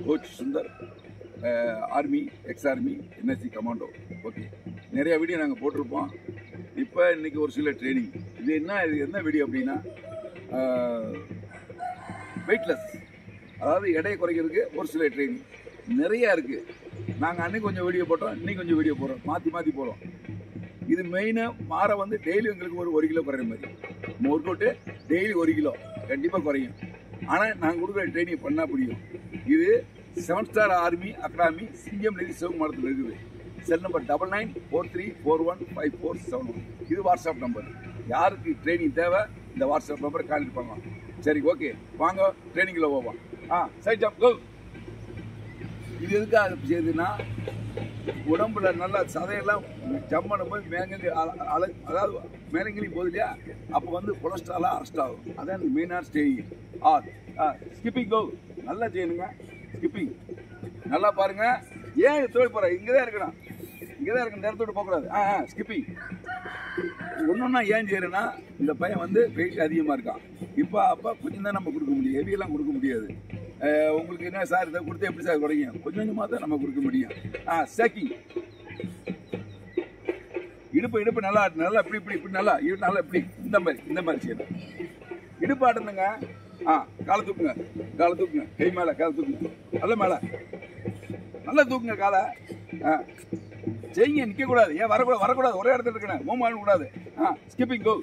Coach Sundar, army, X army, NSC commando. Okay, நிறைய video நாங்கள் போட்டிருப்போம். இப்போ இன்றைக்கி ஒரு சில ட்ரைனிங். இது என்ன வீடியோ அப்படின்னா, வெயிட்லெஸ், அதாவது எடையை குறைக்கிறதுக்கு ஒரு சில ட்ரைனிங் நிறையா இருக்குது. நாங்கள் அன்றைக்கி கொஞ்சம் வீடியோ போட்டோம், இன்னைக்கு கொஞ்சம் வீடியோ போடுறோம், மாற்றி போடுறோம். இது மெயினாக மாற வந்து டெய்லி எங்களுக்கு ஒரு கிலோ குறையிற மாதிரி. ஒர்க் அவுட்டு டெய்லி 1 கிலோ கண்டிப்பாக குறையும். ஆனால் நாங்கள் கொடுக்குற ட்ரைனிங் பண்ணால் முடியும். இது 7 ஸ்டார் ஆர்மி அகாடமி, சிங்கம் நெறி சிவகுமாரத்தில் இருக்குது. Cell number 9943415471. இது வாட்ஸ்அப் நம்பர். யாருக்கு ட்ரைனிங் தேவை இந்த வாட்ஸ்அப் நம்பரை கான்டெக்ட் பண்ணலாம். சரி, ஓகே, வாங்க ட்ரைனிங்கில் போவோம். சைட் ஜம்ப் கோ. இது எதுக்காக செய்யுதுன்னா, உடம்புல நல்லா சதையெல்லாம் ஜம்ப் பண்ணும்போது மேங்கலி அதாவது மேலங்கிலி போகுது இல்லையா, அப்போ வந்து கொலஸ்ட்ராலாக அரெஸ்ட் ஆகும். அதான் இந்த மெயினான ஸ்டேஜ். ஸ்கிப்பிங் கோ. நல்லா செய்யணுங்க. ஸ்கிப்பிங் நல்லா பாருங்க. ஏன் தோல் போகிற இங்கே தான் இருக்கணும், இங்கே தான் இருக்கு, நேரத்தோடு போகக்கூடாது. ஸ்கிப்பிங் ஒன்றுன்னா ஏன் செய்யறேன்னா, இந்த பையன் வந்து வெயிட் அதிகமாக இருக்கான். அப்போ கொஞ்சம் தான் நம்ம கொடுக்க முடியும், ஹெவியெல்லாம் கொடுக்க முடியாது. உங்களுக்கு என்ன சார் இதை கொடுத்து எப்படி சார் குறையும்? கொஞ்சம் கொஞ்சமாக தான் நம்ம கொடுக்க முடியும். ஸ்டேக்கிங். இடுப்பு நல்லா இப்படி நல்லா இப்படி இந்த மாதிரி செய்யணும். இடுப்பு ஆட்டுங்க. காலை தூக்குங்க, கை மேலே காலை தூக்குங்க, நல்ல மேலே நல்லா தூக்குங்க காலை. செய்யுங்க, நிற்கக்கூடாது. ஏன் வரக்கூடாது, ஒரே இடத்துல இருக்கணும், மூவ் பண்ணக்கூடாது. ஸ்கிப்பிங் கோ.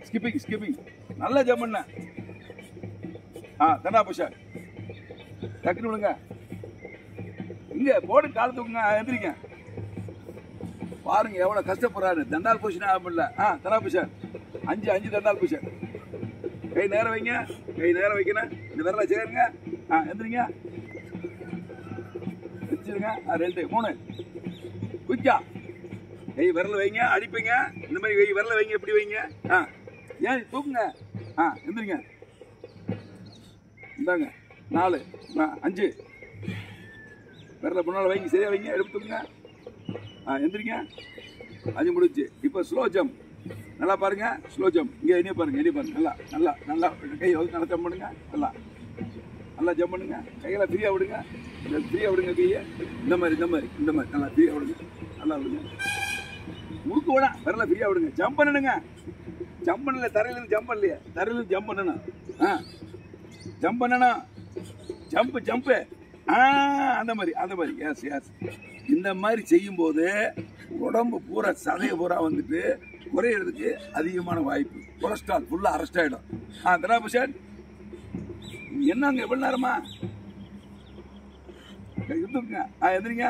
ஸ்கிப்பிங் நல்லா ஜம்ப் பண்ண. தண்டா புஷர் டக்குன்னு விடுங்க. இங்க போட்டு காலை தூக்குங்க, எந்திரிங்க. பாருங்க எவ்வளவு கஷ்டப்படுறாரு. தண்டால் புஷன் ஆகல. தண்டா புஷர் 5 தண்டால் புஷர். கை நேரம் வைங்க, வைக்கணும். இந்த விரலை சேருங்க. எந்திரிங்க, வச்சிருங்க. 2 3 குயிக்கா கை விரல வைங்க, அடிப்பீங்க. இந்த மாதிரி விரல வைங்க, எப்படி வைங்க. ஏன் தூக்குங்க. எந்திரிங்க. இந்தாங்க 4 5 விரல முன்னால் வைங்க, சரியா வைங்க, எடுத்துங்க. எந்திரிங்க. 5 முடிச்சு. இப்போ ஸ்லோ ஜம்ப். நல்லா பாருங்க, ஸ்லோ ஜம்ப். இங்கே என்ன பாருங்க, நல்லா கை நல்லா ஜம்ப் பண்ணுங்க. நல்லா ஜம்ப் பண்ணுங்க. கையெல்லாம் ஃப்ரீயாக விடுங்க, கையை இந்த மாதிரி நல்லா ஃப்ரீயாக விடுங்க. நல்லா விடுங்க. முறுக்கு விட விரல ஃப்ரீயாக விடுங்க. ஜம்ப் பண்ணணுங்க. ஜம்ப் பண்ணல, தரையிலேருந்து ஜம்ப் பண்ணலையே, தரையிலேருந்து ஜம்ப் பண்ணணும். ஜம்ப் பண்ணணும். ஜம்ப்பு அந்த மாதிரி எஸ். இந்த மாதிரி செய்யும்போது உடம்பு பூரா சதையை பூரா வந்துட்டு குறையிறதுக்கு அதிகமான வாய்ப்பு. கொலஸ்ட்ரால் ஃபுல்லாக அரெஸ்ட் ஆகிடும். தராபுஷன் என்னங்க எவ்வளோ நேரமா எடுத்துங்க. எந்திரிங்க.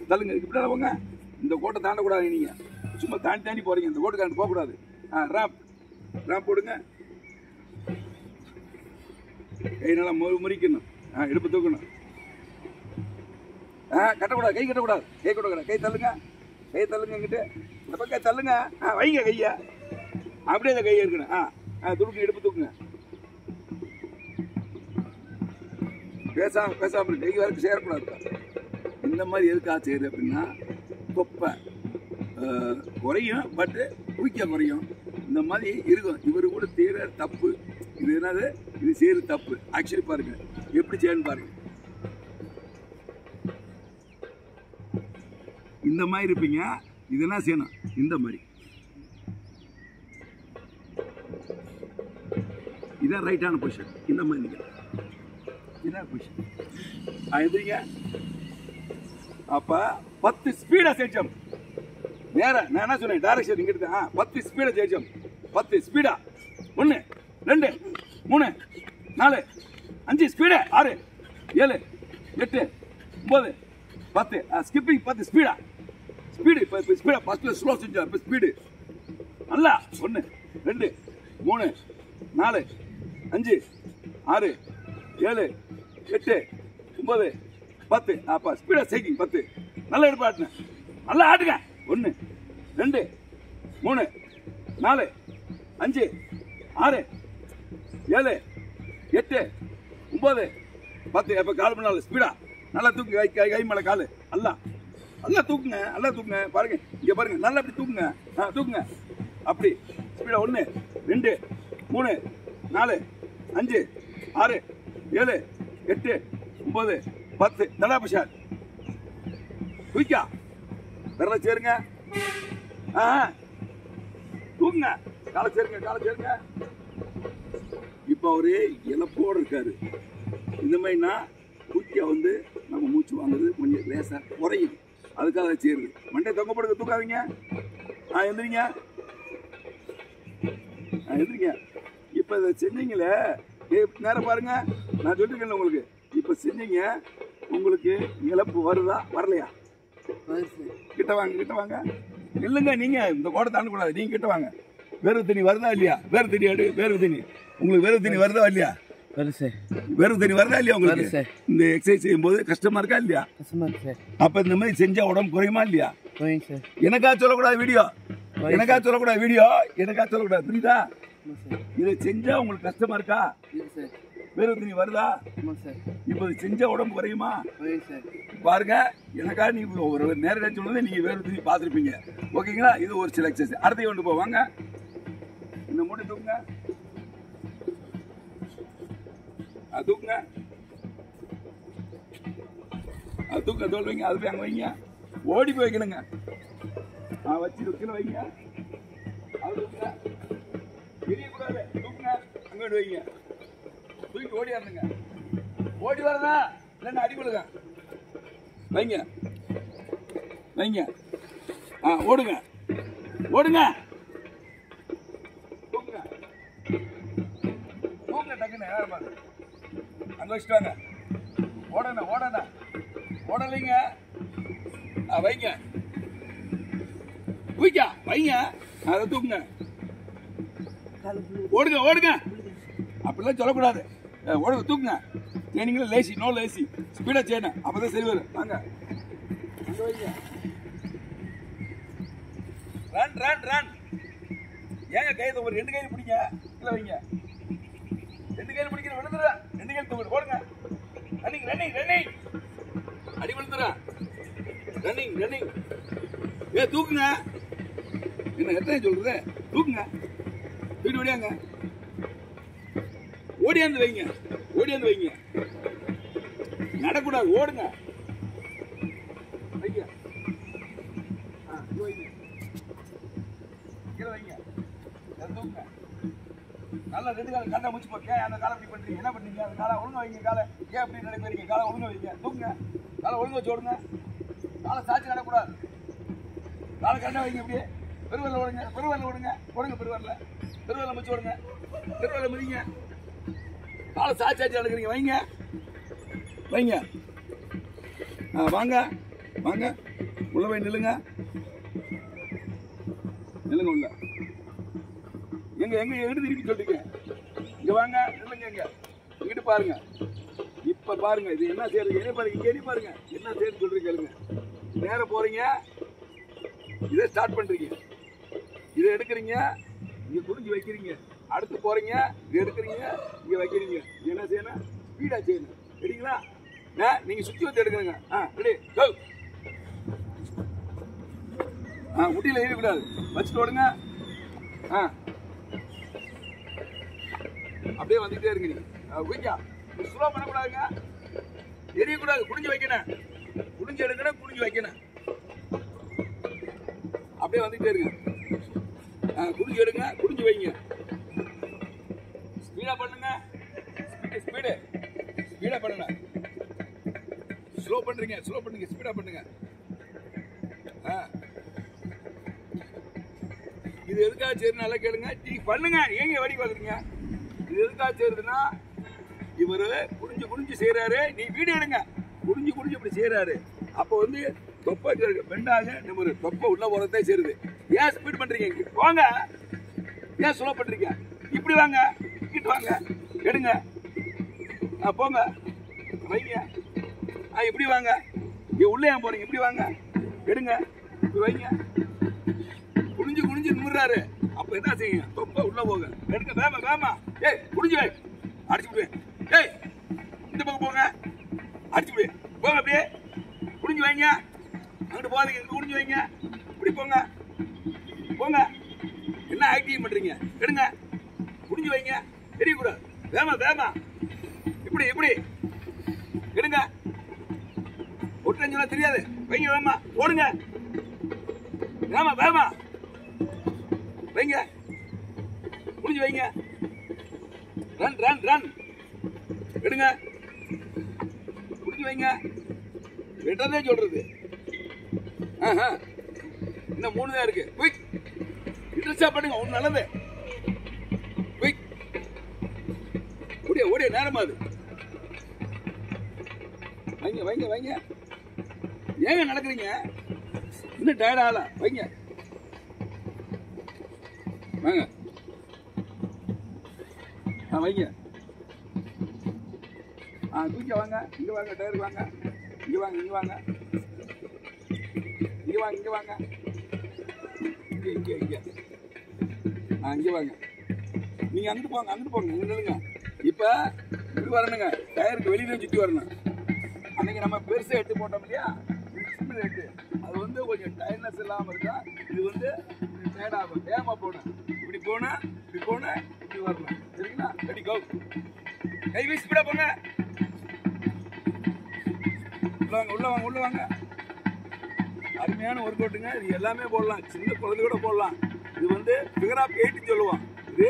தள்ளுங்க. இப்படி போங்க. இந்த கோட்டை தாண்டக்கூடாது. நீங்கள் சும்மா தாண்டி போகிறீங்க. இந்த கோட்டை போகக்கூடாது. ராப் போடுங்க. கை நல்லா முறிக்கணும். இடுப்பு தூக்கணும். கட்டக்கூடாது, கை கட்டக்கூடாது. கை தள்ளுங்க. இங்கிட்டு இந்த பக்கம் தள்ளுங்க. வைங்க கையை. அப்படியே அந்த கையை இருக்கணும். துடுக்கு, இடுப்பு தூக்குங்க. பேசாம கை வரைக்கும் சேரக்கூடாது. இந்த மாதிரி எதுக்காக செய்யுது அப்படின்னா, தொப்பை குறையும், பட்டு குவிக்க குறையும். இந்த மாதிரி இருக்கும். இவரு கூட செய்கிற தப்பு இது. என்னது இது? செய்கிற தப்பு. ஆக்சுவலி பாருங்க எப்படி செய்யணும் பாருங்க. இந்த மாதிரி இருப்பீங்க. இது என்ன செய்யணும்? இந்த மாதிரி. இதான் ரைட்டான பொசிஷன். இந்த மாதிரி இதான் பொசிஷன். எதிரிங்க. அப்ப 10 ஸ்பீடா செஞ்சோம். நேரம் நான் என்ன சொன்னேன், டைரக்ஷன் இங்க இருக்கு. 10 ஸ்பீடா ஜெயிச்சோம். 10 ஸ்பீடா. 1 2 3 4 5 ஸ்பீடு. 6 7 8 9 10. ஸ்கிப்பிங் 10 ஸ்பீடா. இப்போ ஸ்பீடா ஃபர்ஸ்ட்ல ஸ்லோ செஞ்சோம். இப்போ ஸ்பீடு நல்லா. 1 2 3 4 5 6 7 8 9 10. அப்ப ஸ்பீடா சைக்கிங் 10. நல்லா எடுப்பாட்டுங்க. நல்லா ஆட்டுங்க. 1 2 3 4 5 6 7 8 9 10. அப்ப கால் மணி நேரம் ஸ்பீடா நல்லா தூக்குங்க. கை மேல காலு நல்லா தூக்குங்க. பாருங்க, இங்க பாருங்க, நல்லா அப்படி தூக்குங்க. அப்படி ஸ்பீடா. 1 2 3 4 5 6 7 8 9 10 தடா பிஷார் குயிக்கா விரல சேருங்க தூங்குங்க காலை சேருங்க இப்போ அவரு இழப்போடு இருக்காரு இந்த மாதிரினா குயிக்கா வந்து நம்ம மூச்சு வாங்குறது கொஞ்சம் லேசா குறையும் அதுக்காக சேருது மண்டை தொங்கப்படுங்க தூக்காதீங்க எந்திரிங்க இப்ப இதை செஞ்சீங்களே நேரம் பாருங்க நான் சொல்லிருக்கேன் உங்களுக்கு இப்ப செஞ்சீங்க உங்களுக்கு இழப்பு வருதா வரலையா கிட்ட வாங்க இல்லைங்க நீங்க இந்த கோட்டை தாண்ட கூடாது நீங்க கிட்ட வாங்க வேர்வை தண்ணி வருதா இல்லையா வேர்வை தண்ணி உங்களுக்கு வேர்வை தண்ணி வருதா இல்லையா வேர்வை தண்ணி வருதா இல்லையா உங்களுக்கு இந்த எக்ஸசைஸ் செய்யும் போது கஷ்டமா இருக்கா இல்லையா அப்ப இந்த மாதிரி செஞ்சா உடம்பு குறையுமா இல்லையா எனக்கா சொல்லக்கூடாது வீடியோ புரியுதா இதை செஞ்சா உங்களுக்கு கஷ்டமா இருக்கா வேர்வை தண்ணி வருதா இப்ப செஞ்சா உடம்பு குறையுமா பாருங்க எனக்கா நீங்க ஒரு நேரம் சொல்லுறது நீங்க வேர்வை தண்ணி பாத்துருப்பீங்க ஓகேங்களா இது ஒரு சில எக்ஸசைஸ் அடுத்த கொண்டு போவாங்க இந்த மூட்டை தூக்குங்க தூக்க தோல் வைங்க அது போய் அங்க வைங்க ஓடி போய் வைக்கணுங்க வச்சு கீழே வைங்க அது தெரியக்கூடாது தூக்குங்க அங்க வைங்க தூக்கி ஓடியாருங்க ஓடி வரதா இல்லைன்னா அடி கொடுங்க வைங்க ஓடுங்க தூக்குங்க டக்குன்னு நேரம் பாருங்க அங்க வச்சுட்டு வாங்க ஓடலைங்க வைங்க வைங்க அதை தூக்குங்க ஓடுங்க அப்படிலாம் சொல்லக்கூடாது ஓடுங்க தூக்குங்க ட்ரைனிங்ல நோ லேசி ஸ்பீடா செய்யணும் அப்பதான் சரி வரும் வாங்க ரன் ஏங்க கையை ஒரு 2 கையில பிடிங்க இல்ல வைங்க 2 கையில பிடிக்கிற விழுந்துடுறா 2 கையில தூக்கு ஓடுங்க ரன்னிங் அடி விழுந்துடுறா ரன்னிங் தூக்குங்க என்ன எத்தனை சொல்றது தூக்குங்க வீடு ஓடியாந்து வைங்க நடக்கூடாது ஓடுங்க வைங்க கீழே வைங்க தூக்குங்க நல்லா 2 கால கண்ணை முடிச்சு போக்க அந்த காலை அப்படி பண்றீங்க என்ன பண்றீங்க அந்த காலை ஒழுங்கா வைங்க காலை ஏன் அப்படி நடக்கிறீங்க காலை ஒழுங்கா வைங்க தூக்குங்க காலை ஒழுங்கா வச்சு ஓடுங்க காலை சாட்சி நடக்கூடாது காலை கண்ணை வைங்க அப்படியே பெருவரில் ஓடுங்க பெருவரில் முடிச்சு ஓடுங்க பெருவரில் மிதிங்க காலை சாட்சி நடக்கிறீங்க வைங்க வாங்க உள்ள போய் நில்லுங்க உள்ள எங்க எடுத்து திருப்பி சொல்றீங்க இங்க வாங்க நில்லுங்க இங்கிட்டு பாருங்க இப்ப பாருங்க இது என்ன செய்யறது பாருங்க என்ன செய்யறது சொல்றீங்க கேளுங்க நேரம் போறீங்க இதை ஸ்டார்ட் பண்றீங்க இதை எடுக்கிறீங்க இங்க குடிஞ்சு வைக்கிறீங்க அடுத்து போறீங்க இதை எடுக்கிறீங்க இங்க வைக்கிறீங்க என்ன செய்யணும் ஸ்பீடா செய்யணும் சரிங்களா நீங்க சுத்தி வச்சு எடுக்கிறீங்க ரெடி கோ முட்டியில ஏறக்கூடாது வச்சுட்டு ஓடுங்க அப்படியே வந்துட்டே இருங்க நீங்க ஸ்லோ பண்ணக்கூடாதுங்க எரியக்கூடாது குடிஞ்சு வைக்கணும் குடிஞ்சு எடுக்கணும் குடிஞ்சு வைக்கணும் அப்படியே வந்துட்டே இருங்க குடிஞ்சு எடுங்க குடிஞ்சு வைங்க ஸ்பீடா பண்ணுங்க ஸ்பீடா பண்ணுங்க ஸ்லோ பண்ணுங்க ஸ்பீடா பண்ணுங்க இது எதுக்காக செய்யறது நல்லா கேளுங்க நீ பண்ணுங்க ஏங்க வடி பாக்குறீங்க இது எதுக்காக செய்யறதுன்னா இவரு குடிஞ்சு செய்யறாரு நீ வீடியோ எடுங்க குடிஞ்சு இப்படி செய்யறாரு அப்போ வந்து தொப்பை பெண்டாக நம்ம தொப்பை உள்ள போறதே செய்யுது ஏன் ஸ்பீட் பண்றீங்க வாங்க ஏன் ஸ்லோ பண்றீங்க இப்படி வாங்க கிட்ட வாங்க எடுங்க போங்க வைங்க இப்படி வாங்க உள்ள ஏன் போறீங்க இப்படி வாங்க எடுங்க இப்படி வைங்க குடிஞ்சு நிமிர்றாரு அப்ப என்ன செய்யுங்க தொப்பை உள்ள போங்க எடுங்க வேமா குடிஞ்சு வை அடிச்சு விடுவேன் இந்த பக்கம் போங்க அடிச்சு விடு போங்க அப்படியே குடிஞ்சு வைங்க அங்கிட்டு போகாதீங்க குடிஞ்சு வைங்க இப்படி போங்க என்ன ஆக்டிங் பண்றீங்க எடுங்க குடிஞ்சு வைங்க தெரியக்கூடாது வேமா வேமா இப்படி இப்படி எடுங்க. ஒட்டஞ்சு தெரியாது, வைங்க வேமா, ஓடுங்க வேமா வேமா, வைங்க முடிஞ்சு வைங்க. ரன் ரன் ரன் எடுங்க, முடிஞ்சு வைங்க. வெட்டதே சொல்றது. இன்னும் 3 தான் இருக்கு. குயிக் இன்ட்ரெஸ்டா பண்ணுங்க, ஒண்ணு நல்லது. குயிக் ஓடிய ஓடிய நேரமா அது. வைங்க வைங்க வைங்க. ஏங்க நடக்குறீங்க? இன்னும் டயர்ட் ஆகல, வைங்க வாங்க. வைங்க. தூக்கி வாங்க, இங்க வாங்க, டயருக்கு வாங்க, இங்க வாங்க, இங்க வாங்க, இங்க வாங்க, இங்க வாங்க, இங்க இங்க இங்க இங்க வாங்க. நீங்க அங்கிட்டு போங்க, அங்கிட்டு போங்க, இங்க நில்லுங்க. இப்ப இப்படி வரணுங்க, டயருக்கு வெளியில சுற்றி வரணும். அன்னைக்கு நம்ம பெருசா எடுத்து போட்டோம் இல்லையா, எட்டு அது வந்து கொஞ்சம் டயர்னஸ் இல்லாம இருக்கா. இது வந்து டயர்ட் ஆகும். வேகமா போகணும், இப்படி போனா இப்படி போனா இப்படி வரணும். சரிங்களா? ரெடி கோ. கை வீசி கூட போங்க. உள்ள வாங்க, உள்ள வாங்க, உள்ள வாங்க. அருமையான ஒர்க் அவுட்டுங்க. இது எல்லாமே போடலாம், சின்ன குழந்தை கூட போடலாம். இது வந்து ஃபிகர் ஆஃப் 8 சொல்லுவான். இது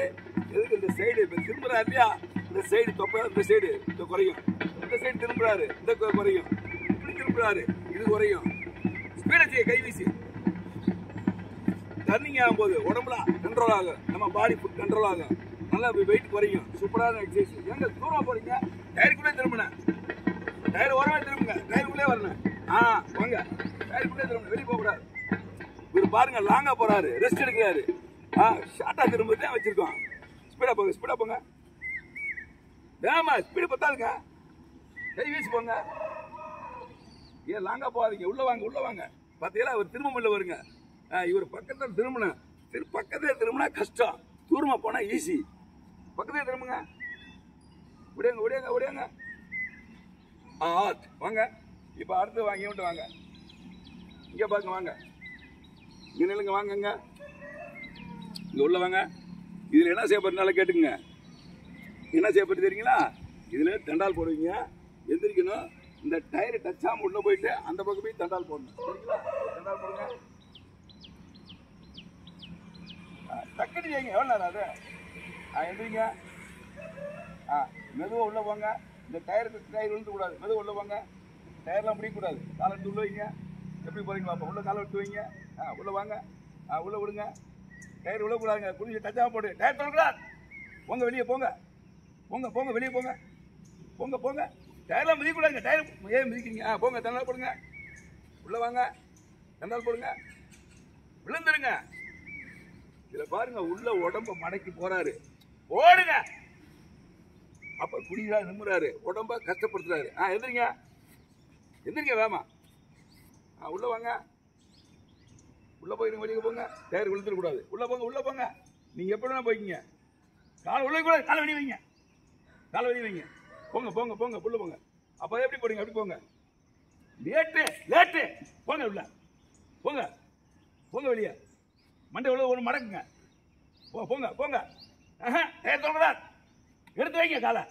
எதுக்கு இந்த சைடு இப்போ திரும்புறா இல்லையா, இந்த சைடு தொப்பை, இந்த சைடு இந்த குறையும், இந்த சைடு திரும்புறாரு இந்த குறையும், இப்படி திரும்புறாரு இது குறையும். ஸ்பீடா செய்ய, கை வீசி. டர்னிங் ஆகும்போது உடம்புல கண்ட்ரோல் ஆகும், நம்ம பாடி ஃபுட் கண்ட்ரோல் ஆகும், நல்லா வெயிட் குறையும். சூப்பரான எக்ஸசைஸ். எங்க தூரம் போறீங்க? டயருக்குள்ளே திரும்பினேன், டயர் ஓரமே திரும்புங்க, டயருக்குள்ளே வரணும். வாங்க, டயருக்குள்ளே திரும்ப, வெளியே போகக்கூடாது. இவர் பாருங்க, லாங்கா போறாரு, ரெஸ்ட் எடுக்கிறாரு. ஷார்ட்டா திரும்ப தான் வச்சிருக்கோம். ஸ்பீடா போங்க, ஸ்பீடா போங்க. வேமா ஸ்பீடு பத்தாதுங்க, கை வீசி போங்க. ஏன் லாங்கா போகாதீங்க, உள்ள வாங்க, உள்ள வாங்க. பார்த்தீங்களா, அவர் திரும்ப முடியல வருங்க. இவர் பக்கத்தில் திரும்பின, பக்கத்தில் திரும்பினா கஷ்டம், தூரமா போனா ஈஸி. பக்கத்தில் திரும்புங்க, விடியாங்க விடியாங்க விடியாங்க. வாங்க. இப்போ அடுத்து வாங்க, விட்டு வாங்க, இங்கே பாருங்க, வாங்க இங்கே நில்லுங்க, வாங்கங்க, இங்கே உள்ள வாங்க. இதில் என்ன செய்யப்படுறதுனால கேட்டுங்க. என்ன செய்யப்பட்டு தெரியுங்களா? இதில் தண்டால் போடுவீங்க, எந்திரிக்கணும். இந்த டயர் டச் ஆகாம உள்ள போயிட்டு அந்த பக்கம் போய் தண்டால் போடணும். சரிங்களா? தண்டால் போடுங்க. டக்குனு செய்யுங்க. எவ்வளோ நேரம் அது? எந்திரிங்க. மெதுவாக உள்ள போங்க. இந்த டயர் விழுந்து கூடாது, மெதுவாக உள்ள போங்க. டயர்லாம் பிடிக்கக்கூடாது. காலை எடுத்து உள்ள வைங்க. எப்படி போறீங்க பாப்பா? உள்ள காலை எடுத்து வைங்க. உள்ள வாங்க, உள்ள விடுங்க. டயர் விழக்கூடாதுங்க, குளிச்சு டச் ஆக போடு. டயர் தொடக்கூடாது. போங்க, வெளியே போங்க, போங்க போங்க, வெளியே போங்க, போங்க போங்க. டயர்லாம் மிதிக்கூடாதுங்க. டயர் ஏன் மிதிக்கிறீங்க? போங்க, தண்டால் போடுங்க. உள்ள வாங்க, தண்டால் போடுங்க. விழுந்துருங்க. இதுல பாருங்க, உள்ள உடம்ப மடக்கி போறாரு. ஓடுங்க. அப்ப குடிக்கிறா, நிம்முறாரு, உடம்ப கஷ்டப்படுத்துறாரு. எந்திரிங்க, எந்திரிங்க வேமா. உள்ள வாங்க, உள்ள போயிருங்க, வெளியே போங்க. டயர் விழுந்துடக்கூடாது. உள்ள போங்க, உள்ள போங்க. நீங்க எப்படி வேணா போய்க்கிங்க. காலை உள்ள கூட, காலை வெளியே வைங்க, காலை வெளியே வைங்க. போங்க போங்க போங்க, உள்ள போங்க. அப்போ எப்படி போறீங்க? அப்படி போங்க. லேட்டு லேட்டு, போங்க உள்ள, போங்க போங்க வெளியே. மண்டை உள்ள ஒரு மடக்குங்க. போங்க போங்க. டயர் தோணுதா? எடுத்து வைங்க காலை.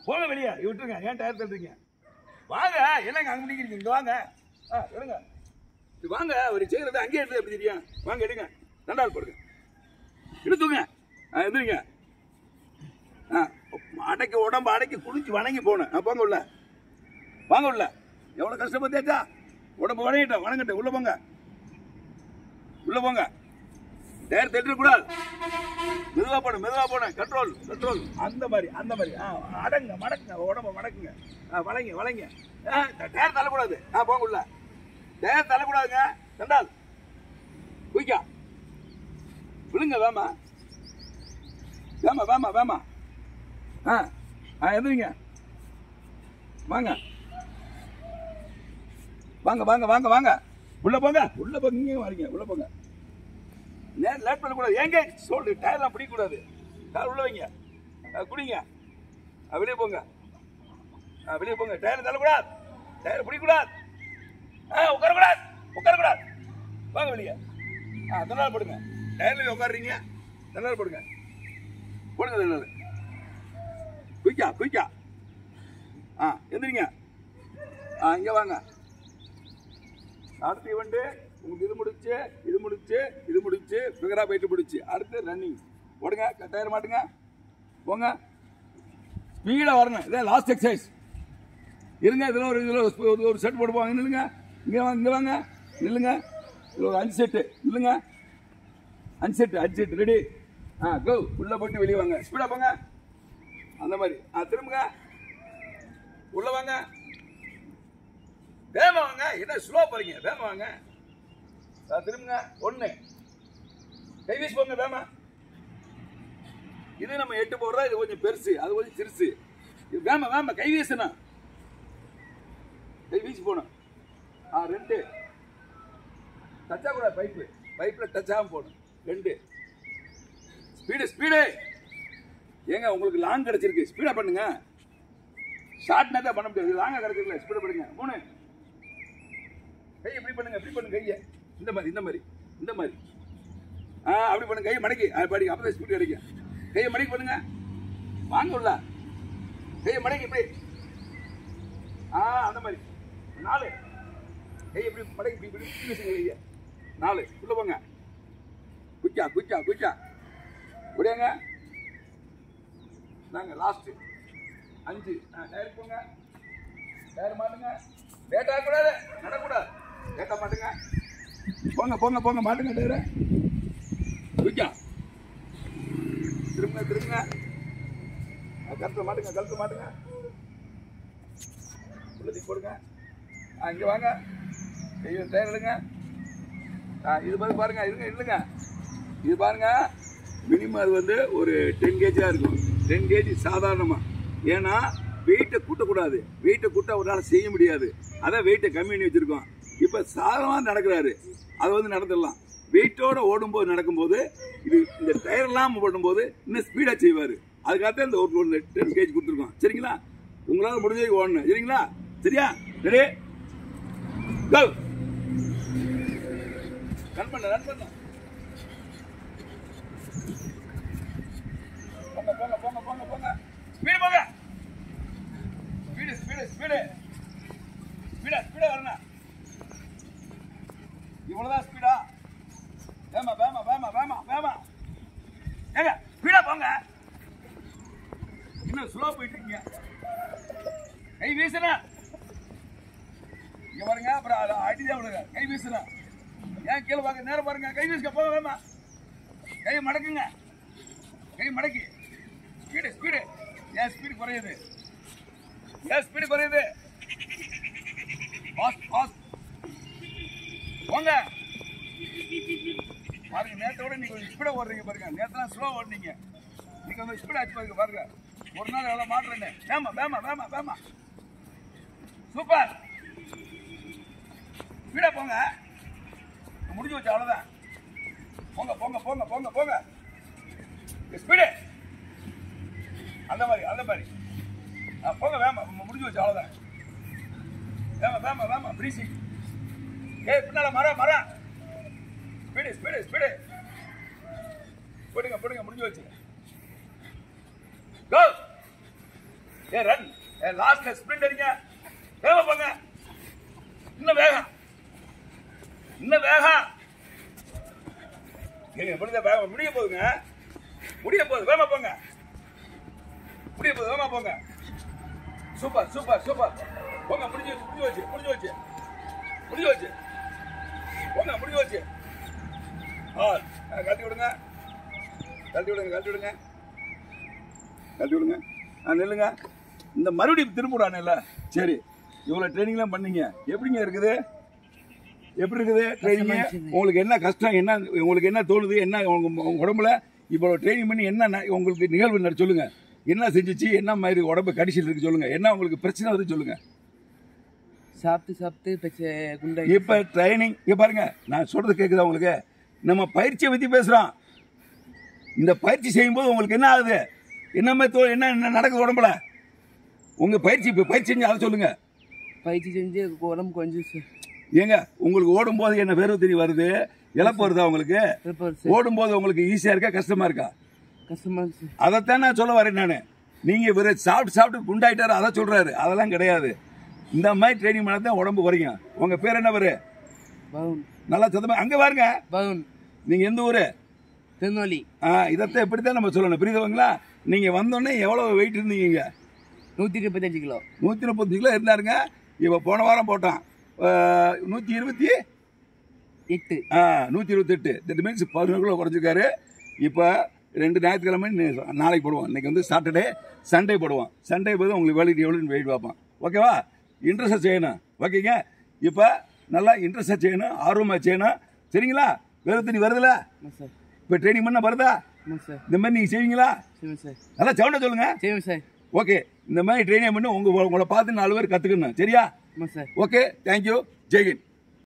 போங்க வெளியே, விட்டுருங்க. ஏன் டயர் தள்ளுறீங்க? வாங்க, என்னங்க அங்கே முடிக்கிறீங்க? இங்கே வாங்க, எடுங்க. வாங்க, அவர் செய்யறது அங்கேயே எடுத்து எப்படி தெரியும்? வாங்க, எடுங்க, தண்டால் போடுங்க, எடுத்துங்க. எந்திரிங்க. அடைக்க உடம்பு அடைக்கி குளிச்சு வணங்கி போகணும். போங்க உள்ள, வாங்க உள்ள. எவ்வளோ கஷ்டப்பட்டாச்சா? உடம்பு வணங்கிட்டோம், வணங்கிட்டேன். உள்ள போங்க, உள்ள போங்க. டயர் தட்டிடக்கூடாது. மெதுவா போன, மெதுவா போன. Control control. அந்த மாதிரி அந்த மாதிரி. அடங்க, மடக்குங்க, உடம்ப மடக்குங்க. வளைங்க வளைங்க. டயர் தள்ளக்கூடாது. போங்க உள்ள. டயர் தள்ளக்கூடாதுங்க. தண்டால் குயிக்கா விழுங்க. வேமா வேமா வேமா வேமா. எதுங்க, வாங்க வாங்க வாங்க வாங்க வாங்க. உள்ள போங்க, உள்ள போங்க. இங்கே வரீங்க, உள்ள போங்க. நேரம் லேட் பண்ணக்கூடாது. ஏங்க சொல்லு, டயர்லாம் பிடிக்கக்கூடாது. கால் உள்ள வைங்க, குடிங்க. வெளியே போங்க, வெளியே போங்க. டயர் தள்ளக்கூடாது, டயர் பிடிக்கக்கூடாது. உட்காரக்கூடாது, உட்காரக்கூடாது. வாங்க வெளியே. தண்டால் போடுங்க. டயர்ல உட்காடுறீங்க, தண்டால் போடுங்க, போடுங்க தண்டால். குயிக்கா எந்திரிங்க. இங்க வாங்க. அடுத்து வந்து உங்களுக்கு இது முடிச்சு ஃபிகரா போயிட்டு முடிச்சு அடுத்து ரன்னிங் ஓடுங்க. டயர் மாட்டுங்க, போங்க, ஸ்பீடா வரணும். இதான் லாஸ்ட் எக்ஸசைஸ். இருங்க, இதில் ஒரு செட் போட்டு போவாங்க. நில்லுங்க, இங்கே வாங்க நில்லுங்க. இதில் ஒரு 5 செட்டு நில்லுங்க. 5 செட்டு ரெடி. கோ. உள்ள போட்டு வெளியே வாங்க. ஸ்பீடா போங்க. அந்த மாதிரி திரும்புங்க. உள்ள வாங்க. வேகமா வாங்க. என்ன ஸ்லோ போறீங்க? வேகமா வாங்க. திரும்புங்க. 1 கை வீசி போங்க. வேகமா. இது நம்ம 8 போடுறோம். இது கொஞ்சம் பெருசு, அது கொஞ்சம் சிறுசு. வேகமா கை வீசணும். கை வீசி போகணும். 2 டச்சா கூட பைப்ல டச் ஆகாம போகணும். 2 ஸ்பீடு. ஏங்க உங்களுக்கு லாங் கிடைச்சிருக்கு, ஸ்பீடா பண்ணுங்க. ஷார்ட்னா தான் பண்ண முடியாது, லாங்கா கிடைச்சிருக்கல, ஸ்பீடா பண்ணுங்க. 3 கை இப்படி பண்ணுங்க கையை இந்த மாதிரி அப்படி பண்ணுங்க. கையை மடக்கி படி, அப்பதான் ஸ்பீட் கிடைக்கும். கையை மடக்கி பண்ணுங்க. வாங்க உள்ள. கையை மடக்கி இப்படி அந்த மாதிரி 4 கையை இப்படி மடக்கி இப்படி கையை 4 உள்ள போங்க. குயிக்கா முடியாங்க. நாங்க லாஸ்ட் 5 டயர் போங்க. டயர் மாட்டுங்க. லேட்டா கூடாது, நடக்கூடாது. லேட்டா மாட்டுங்க. போங்க மாட்டுங்க. டயர் குயிக்கா. திரும்புங்க. கழுத்து மாட்டுங்க. உள்ளதி போடுங்க. இங்க வாங்க. டயர் எடுங்க. இது பாருங்க. இல்லைங்க, இது பாருங்க. மினிமம் அது வந்து ஒரு 10 கேஜா இருக்கும். 10 கேஜி சாதாரணமா. ஏன்னா வெயிட்டை கூட்டக்கூடாது. வெயிட்டை கூட்ட ஒரு நாள் செய்ய முடியாது. அதான் வெயிட்டை கம்மி பண்ணி வச்சிருக்கோம். இப்ப சாதாரணமாக நடக்கிறாரு, அது வந்து நடந்துடலாம். வெயிட்டோட ஓடும்போது நடக்கும்போது இது இந்த டயர் எல்லாம் ஓடும்போது இன்னும் ஸ்பீடா செய்வாரு. அதுக்காக இந்த ஒரு 10 கேஜி கொடுத்துருக்கோம். சரிங்களா? உங்களால முடிஞ்ச ஓடணும். சரிங்களா? சரியா? ரெடி கோ. ரன் பண்ண போங்க. ஸ்பீடு போங்க. ஸ்பீடா வரணும். இவ்வளவுதான் ஸ்பீடா. வேமா ஏங்க, ஸ்பீடா போங்க. இன்னும் ஸ்லோ போயிட்டு இருக்கீங்க. கை வீசுறேன். இங்க பாருங்க. அப்புறம் அடிதான் விடுங்க. கை வீசுறேன். ஏன் கீழே பாருங்க, நேரம் பாருங்க. கை வீசுங்க. போக வேமா. கை மடக்குங்க. கை மடக்கி ஸ்பீடு. ஏன் ஸ்பீடு குறையுது? பாஸ் போங்க. பாருங்க, நேரத்தோட நீங்க கொஞ்சம் ஸ்பீடா ஓடுறீங்க பாருங்க. நேரத்தெல்லாம் ஸ்லோ ஓடுனீங்க, நீங்க கொஞ்சம் ஸ்பீடா ஆச்சு பாருங்க. ஒரு நாள் எவ்வளவு மாற்றேன்னு. வேமா சூப்பர். ஸ்பீடா போங்க. முடிஞ்சு வச்சு அவ்வளவுதான். போங்க. ஸ்பீடு அந்த மாதிரி போங்க. வேமா முடிஞ்சு வச்சு அவ்வளவுதான். வேமா பிரீசிங். பின்னால மரம். ஸ்பீடு போடுங்க. முடிஞ்சு வச்சு கோ. ரன். லாஸ்ட்ல ஸ்பிரிண்ட் அடிங்க. வேகமா போங்க. இன்னும் வேகம். முடிய போகுது. வேகமா போங்க. சூப்பர். போங்க. முடிஞ்சு வச்சு போங்க. முடிஞ்சு வச்சு கழட்டி விடுங்க. நில்லுங்க. இந்த மறுபடியும் திரும்பிடானே. சரி, இவ்வளவு ட்ரைனிங்லாம் பண்ணீங்க. எப்படிங்க இருக்குது? ட்ரைனிங்? உங்களுக்கு என்ன கஷ்டம், என்ன உங்களுக்கு என்ன தோணுது, என்ன உங்க உடம்புல இவ்வளவு ட்ரைனிங் பண்ணி என்ன உங்களுக்கு நிகழ்வு சொல்லுங்க. என்ன செஞ்சிச்சு, என்ன மாதிரி உடம்பு கடிச்சிட்டு இருக்கு சொல்லுங்க. என்ன உங்களுக்கு பிரச்சனை வருது சொல்லுங்க. சாப்பிட்டு இப்ப ட்ரைனிங் இங்க பாருங்க. நான் சொல்றது கேக்குதா உங்களுக்கு? நம்ம பயிற்சியை பத்தி பேசுறோம். இந்த பயிற்சி செய்யும் போது உங்களுக்கு என்ன ஆகுது, என்ன நடக்குது உடம்புல? உங்க பயிற்சி செஞ்சு அதை சொல்லுங்க. பயிற்சி செஞ்சு உடம்பு கொஞ்சம் ஏங்க, உங்களுக்கு ஓடும் போது என்ன வேர்வை தெரிய வருது, இழப்பு வருதா உங்களுக்கு? ஓடும் போது உங்களுக்கு ஈஸியா இருக்கா, கஷ்டமா இருக்கா? கஷ்டமா இருக்கு. அதைத்தான் நான் சொல்ல வரேன். நான் நீங்க இவரை சாப்பிட்டு குண்டாயிட்டாரு அதை சொல்றாரு, அதெல்லாம் கிடையாது. இந்த மாதிரி ட்ரைனிங் பண்ணா தான் உடம்பு குறையும். உங்க பேர் என்ன பேரு? பவுன். நல்லா சத்தமா அங்க பாருங்க. பவுன். நீங்க எந்த ஊரு? திருநெல்வேலி. இதத்தான் இப்படித்தான் நம்ம சொல்லணும், புரியுதுங்களா? நீங்க வந்தோடனே எவ்வளவு வெயிட் இருந்தீங்க? 135 கிலோ. 135 கிலோ இருந்தாருங்க. இப்ப போன வாரம் போட்டான் 128. 128. தட் மீன்ஸ் 11 கிலோ குறைஞ்சிருக்காரு. இப்போ 2 ஞாயிற்றுக்கிழமை நாளைக்கு போடுவோம். இன்னைக்கு வந்து சாட்டர்டே, சண்டே போடுவோம். சண்டே போது உங்களுக்கு வேலைக்கு எவ்வளோன்னு வெயிட் பார்ப்போம். ஓகேவா? இன்ட்ரெஸ்டாக செய்யணும். ஓகேங்க? இப்போ நல்லா இன்ட்ரெஸ்டாக செய்யணும், ஆர்வமாக செய்யணும். சரிங்களா? வேறு தண்ணி வருதுல்ல? இப்போ ட்ரைனிங் பண்ண வருதா? இந்த மாதிரி நீங்கள் செய்வீங்களா? நல்லா சவுண்டா சொல்லுங்க. செய்வோம் சார். ஓகே, இந்த மாதிரி ட்ரைனிங் பண்ணி உங்களை பார்த்து 4 பேர் கற்றுக்கணும். சரியா? Okay, thank you. ஜெய்ஹிந்த்.